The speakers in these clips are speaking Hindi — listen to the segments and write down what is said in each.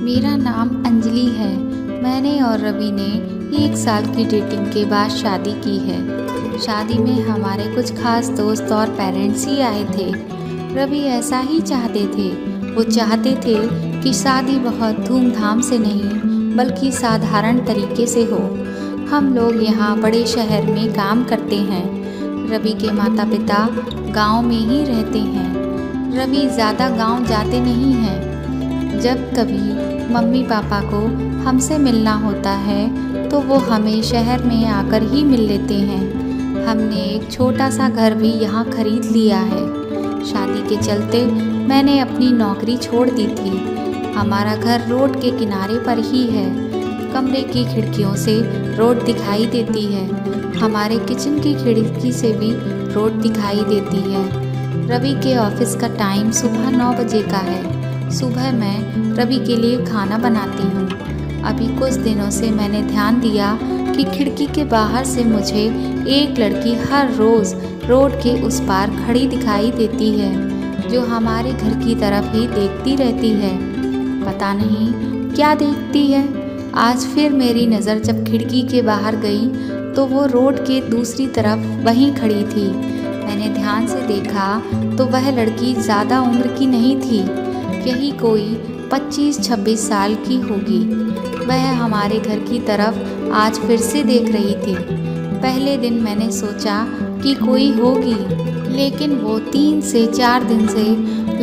मेरा नाम अंजलि है। मैंने और रवि ने 1 साल की डेटिंग के बाद शादी की है। शादी में हमारे कुछ खास दोस्त और पेरेंट्स ही आए थे। रवि ऐसा ही चाहते थे। वो चाहते थे कि शादी बहुत धूमधाम से नहीं बल्कि साधारण तरीके से हो। हम लोग यहाँ बड़े शहर में काम करते हैं। रवि के माता पिता गांव में ही रहते हैं। रवि ज़्यादा गांव जाते नहीं हैं। जब कभी मम्मी पापा को हमसे मिलना होता है तो वो हमें शहर में आकर ही मिल लेते हैं। हमने एक छोटा सा घर भी यहाँ खरीद लिया है। शादी के चलते मैंने अपनी नौकरी छोड़ दी थी। हमारा घर रोड के किनारे पर ही है। कमरे की खिड़कियों से रोड दिखाई देती है। हमारे किचन की खिड़की से भी रोड दिखाई देती है। रवि के ऑफिस का टाइम सुबह 9 बजे का है। सुबह मैं रवि के लिए खाना बनाती हूँ। अभी कुछ दिनों से मैंने ध्यान दिया कि खिड़की के बाहर से मुझे एक लड़की हर रोज़ रोड के उस पार खड़ी दिखाई देती है, जो हमारे घर की तरफ ही देखती रहती है। पता नहीं क्या देखती है। आज फिर मेरी नज़र जब खिड़की के बाहर गई तो वो रोड के दूसरी तरफ वहीं खड़ी थी। मैंने ध्यान से देखा तो वह लड़की ज़्यादा उम्र की नहीं थी। यही कोई 25-26 साल की होगी। वह हमारे घर की तरफ आज फिर से देख रही थी। पहले दिन मैंने सोचा कि कोई होगी, लेकिन वो 3 से 4 दिन से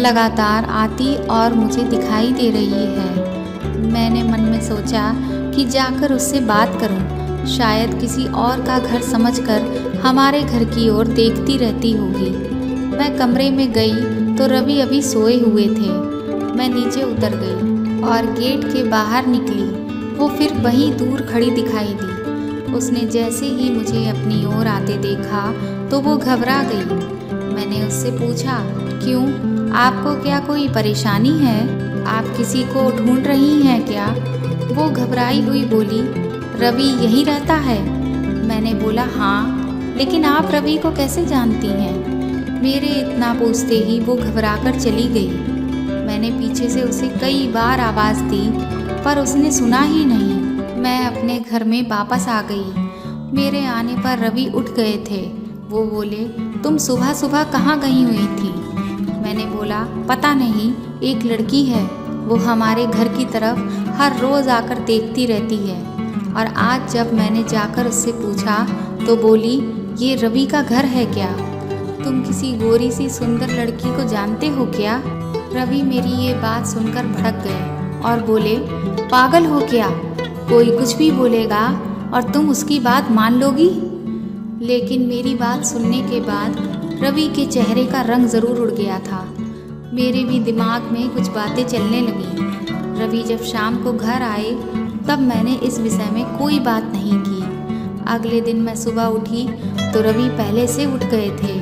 लगातार आती और मुझे दिखाई दे रही है। मैंने मन में सोचा कि जाकर उससे बात करूं। शायद किसी और का घर समझकर हमारे घर की ओर देखती रहती होगी। मैं कमरे में गई तो रवि अभी सोए हुए थे। मैं नीचे उतर गई और गेट के बाहर निकली। वो फिर वहीं दूर खड़ी दिखाई दी। उसने जैसे ही मुझे अपनी ओर आते देखा तो वो घबरा गई। मैंने उससे पूछा, क्यों, आपको क्या कोई परेशानी है? आप किसी को ढूंढ रही हैं क्या? वो घबराई हुई बोली, रवि यहीं रहता है। मैंने बोला, हाँ, लेकिन आप रवि को कैसे जानती हैं? मेरे इतना पूछते ही वो घबराकर चली गई। मैंने पीछे से उसे कई बार आवाज़ दी पर उसने सुना ही नहीं। मैं अपने घर में वापस आ गई। मेरे आने पर रवि उठ गए थे। वो बोले, तुम सुबह सुबह कहाँ गई हुई थी? मैंने बोला, पता नहीं, एक लड़की है, वो हमारे घर की तरफ हर रोज़ आकर देखती रहती है। और आज जब मैंने जाकर उससे पूछा तो बोली, ये रवि का घर है क्या? तुम किसी गोरी सी सुंदर लड़की को जानते हो क्या? रवि मेरी ये बात सुनकर भड़क गए और बोले, पागल हो क्या? कोई कुछ भी बोलेगा और तुम उसकी बात मान लोगी? लेकिन मेरी बात सुनने के बाद रवि के चेहरे का रंग ज़रूर उड़ गया था। मेरे भी दिमाग में कुछ बातें चलने लगीं। रवि जब शाम को घर आए तब मैंने इस विषय में कोई बात नहीं की। अगले दिन मैं सुबह उठी तो रवि पहले से उठ गए थे।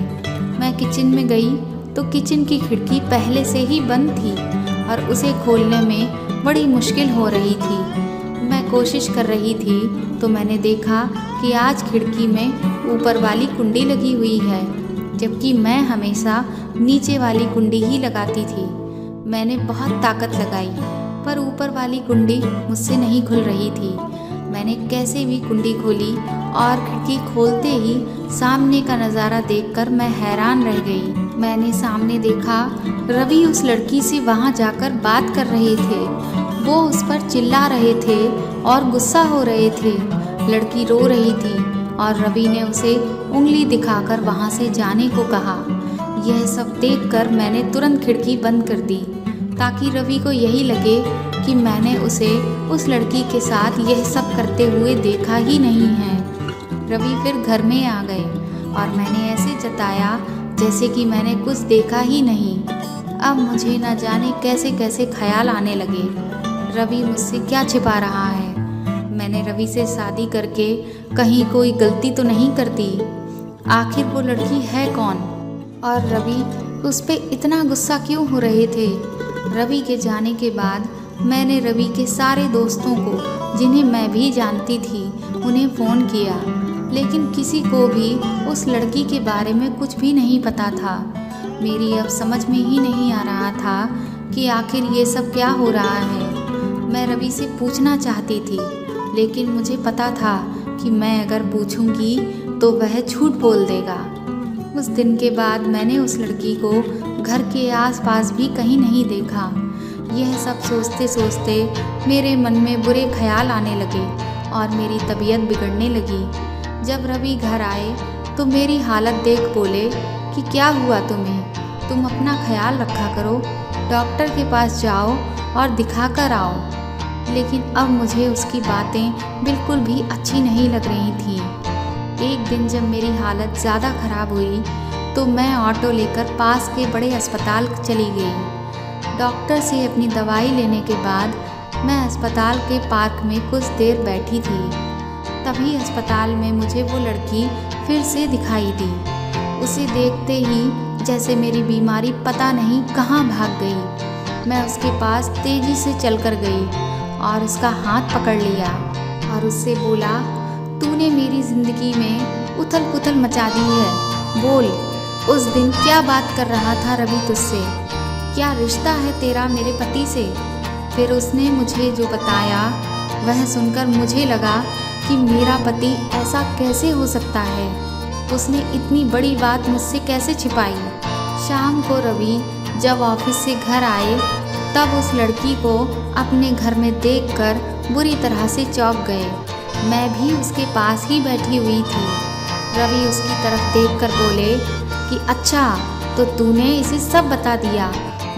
मैं किचन में गई तो किचन की खिड़की पहले से ही बंद थी और उसे खोलने में बड़ी मुश्किल हो रही थी। मैं कोशिश कर रही थी तो मैंने देखा कि आज खिड़की में ऊपर वाली कुंडी लगी हुई है, जबकि मैं हमेशा नीचे वाली कुंडी ही लगाती थी। मैंने बहुत ताकत लगाई पर ऊपर वाली कुंडी मुझसे नहीं खुल रही थी। मैंने कैसे भी कुंडी खोली और खिड़की खोलते ही सामने का नज़ारा देखकर मैं हैरान रह गई। मैंने सामने देखा रवि उस लड़की से वहाँ जाकर बात कर रहे थे। वो उस पर चिल्ला रहे थे और गुस्सा हो रहे थे। लड़की रो रही थी और रवि ने उसे उंगली दिखाकर वहाँ से जाने को कहा। यह सब देखकर मैंने तुरंत खिड़की बंद कर दी ताकि रवि को यही लगे कि मैंने उसे उस लड़की के साथ यह सब करते हुए देखा ही नहीं है। रवि फिर घर में आ गए और मैंने ऐसे जताया जैसे कि मैंने कुछ देखा ही नहीं। अब मुझे न जाने कैसे कैसे ख्याल आने लगे, रवि मुझसे क्या छिपा रहा है? मैंने रवि से शादी करके कहीं कोई गलती तो नहीं करती? आखिर वो लड़की है कौन? और रवि उस पर इतना गुस्सा क्यों हो रहे थे? रवि के जाने के बाद मैंने रवि के सारे दोस्तों को, जिन्हें मैं भी जानती थी, उन्हें फ़ोन किया, लेकिन किसी को भी उस लड़की के बारे में कुछ भी नहीं पता था। मेरी अब समझ में ही नहीं आ रहा था कि आखिर ये सब क्या हो रहा है। मैं रवि से पूछना चाहती थी, लेकिन मुझे पता था कि मैं अगर पूछूंगी तो वह झूठ बोल देगा। उस दिन के बाद मैंने उस लड़की को घर के आसपास भी कहीं नहीं देखा। यह सब सोचते सोचते मेरे मन में बुरे ख्याल आने लगे और मेरी तबीयत बिगड़ने लगी। जब रवि घर आए तो मेरी हालत देख बोले कि क्या हुआ तुम्हें, तुम अपना ख्याल रखा करो, डॉक्टर के पास जाओ और दिखा कर आओ। लेकिन अब मुझे उसकी बातें बिल्कुल भी अच्छी नहीं लग रही थीं। एक दिन जब मेरी हालत ज़्यादा ख़राब हुई तो मैं ऑटो लेकर पास के बड़े अस्पताल चली गई। डॉक्टर से अपनी दवाई लेने के बाद मैं अस्पताल के पार्क में कुछ देर बैठी थी। तभी अस्पताल में मुझे वो लड़की फिर से दिखाई दी। उसे देखते ही जैसे मेरी बीमारी पता नहीं कहाँ भाग गई। मैं उसके पास तेज़ी से चलकर गई और उसका हाथ पकड़ लिया और उससे बोला, तूने मेरी ज़िंदगी में उथल पुथल मचा दी है। बोल, उस दिन क्या बात कर रहा था रवि तुझसे? क्या रिश्ता है तेरा मेरे पति से? फिर उसने मुझे जो बताया वह सुनकर मुझे लगा कि मेरा पति ऐसा कैसे हो सकता है। उसने इतनी बड़ी बात मुझसे कैसे छिपाई। शाम को रवि जब ऑफिस से घर आए तब उस लड़की को अपने घर में देखकर बुरी तरह से चौंक गए। मैं भी उसके पास ही बैठी हुई थी। रवि उसकी तरफ देखकर बोले कि अच्छा, तो तूने इसे सब बता दिया।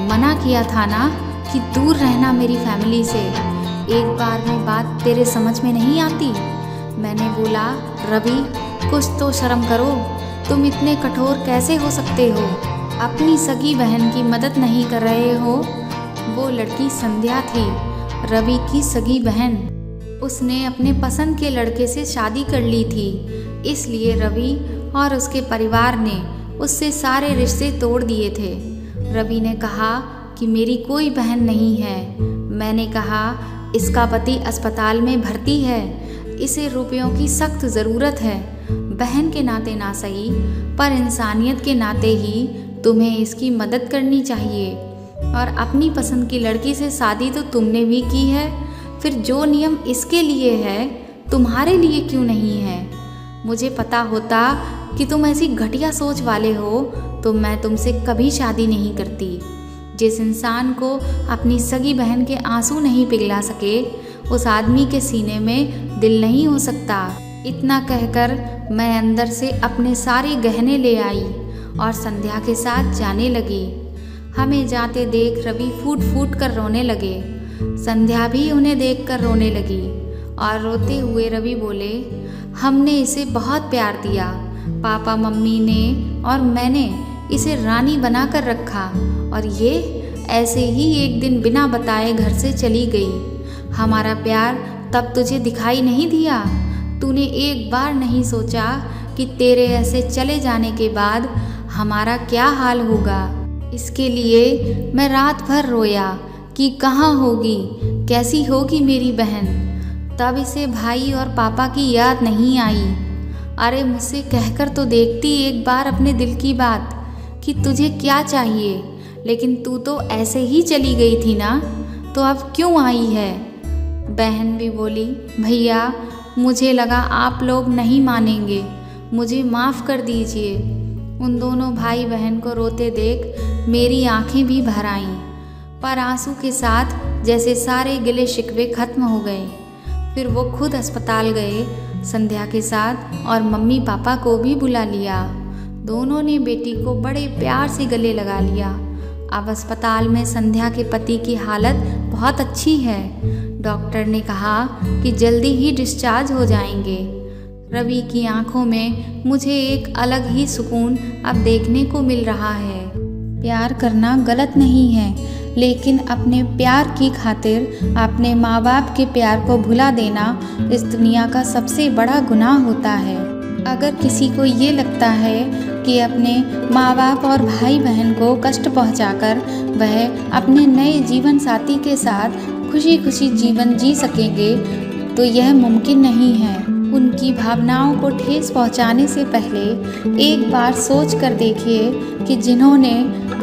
मना किया था ना कि दूर रहना मेरी फैमिली से। एक बार में बात तेरे समझ में नहीं आती। मैंने बोला, रवि कुछ तो शर्म करो, तुम इतने कठोर कैसे हो सकते हो? अपनी सगी बहन की मदद नहीं कर रहे हो। वो लड़की संध्या थी, रवि की सगी बहन। उसने अपने पसंद के लड़के से शादी कर ली थी, इसलिए रवि और उसके परिवार ने उससे सारे रिश्ते तोड़ दिए थे। रवि ने कहा कि मेरी कोई बहन नहीं है। मैंने कहा, इसका पति अस्पताल में भर्ती है, इसे रुपयों की सख्त ज़रूरत है। बहन के नाते ना सही, पर इंसानियत के नाते ही तुम्हें इसकी मदद करनी चाहिए। और अपनी पसंद की लड़की से शादी तो तुमने भी की है, फिर जो नियम इसके लिए है तुम्हारे लिए क्यों नहीं है? मुझे पता होता कि तुम ऐसी घटिया सोच वाले हो तो मैं तुमसे कभी शादी नहीं करती। जिस इंसान को अपनी सगी बहन के आंसू नहीं पिघला सके, उस आदमी के सीने में दिल नहीं हो सकता। इतना कहकर मैं अंदर से अपने सारे गहने ले आई और संध्या के साथ जाने लगी। हमें जाते देख रवि फूट फूट कर रोने लगे। संध्या भी उन्हें देखकर रोने लगी और रोते हुए रवि बोले, हमने इसे बहुत प्यार दिया। पापा मम्मी ने और मैंने इसे रानी बनाकर रखा और ये ऐसे ही एक दिन बिना बताए घर से चली गई। हमारा प्यार तब तुझे दिखाई नहीं दिया? तूने एक बार नहीं सोचा कि तेरे ऐसे चले जाने के बाद हमारा क्या हाल होगा? इसके लिए मैं रात भर रोया कि कहाँ होगी, कैसी होगी मेरी बहन। तब इसे भाई और पापा की याद नहीं आई। अरे मुझसे कहकर तो देखती एक बार अपने दिल की बात कि तुझे क्या चाहिए, लेकिन तू तो ऐसे ही चली गई थी ना, तो अब क्यों आई है? बहन भी बोली, भैया मुझे लगा आप लोग नहीं मानेंगे, मुझे माफ़ कर दीजिए। उन दोनों भाई बहन को रोते देख मेरी आंखें भी भर आईं, पर आंसू के साथ जैसे सारे गिले शिकवे खत्म हो गए। फिर वो खुद अस्पताल गए संध्या के साथ और मम्मी पापा को भी बुला लिया। दोनों ने बेटी को बड़े प्यार से गले लगा लिया। अब अस्पताल में संध्या के पति की हालत बहुत अच्छी है। डॉक्टर ने कहा कि जल्दी ही डिस्चार्ज हो जाएंगे। रवि की आंखों में मुझे एक अलग ही सुकून अब देखने को मिल रहा है। प्यार करना गलत नहीं है, लेकिन अपने प्यार की खातिर अपने माँ बाप के प्यार को भुला देना इस दुनिया का सबसे बड़ा गुनाह होता है। अगर किसी को ये लगता है कि अपने माँ बाप और भाई बहन को कष्ट पहुँचाकर वह अपने नए जीवन साथी के साथ खुशी खुशी जीवन जी सकेंगे, तो यह मुमकिन नहीं है। उनकी भावनाओं को ठेस पहुंचाने से पहले एक बार सोच कर देखिए कि जिन्होंने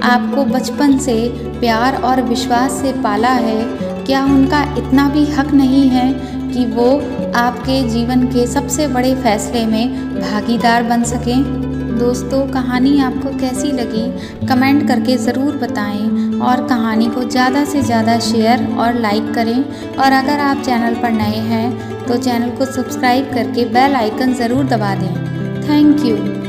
आपको बचपन से प्यार और विश्वास से पाला है, क्या उनका इतना भी हक नहीं है कि वो आपके जीवन के सबसे बड़े फैसले में भागीदार बन सकें? दोस्तों, कहानी आपको कैसी लगी कमेंट करके ज़रूर बताएं और कहानी को ज़्यादा से ज़्यादा शेयर और लाइक करें। और अगर आप चैनल पर नए हैं तो चैनल को सब्सक्राइब करके बेल आइकन ज़रूर दबा दें। Thank you.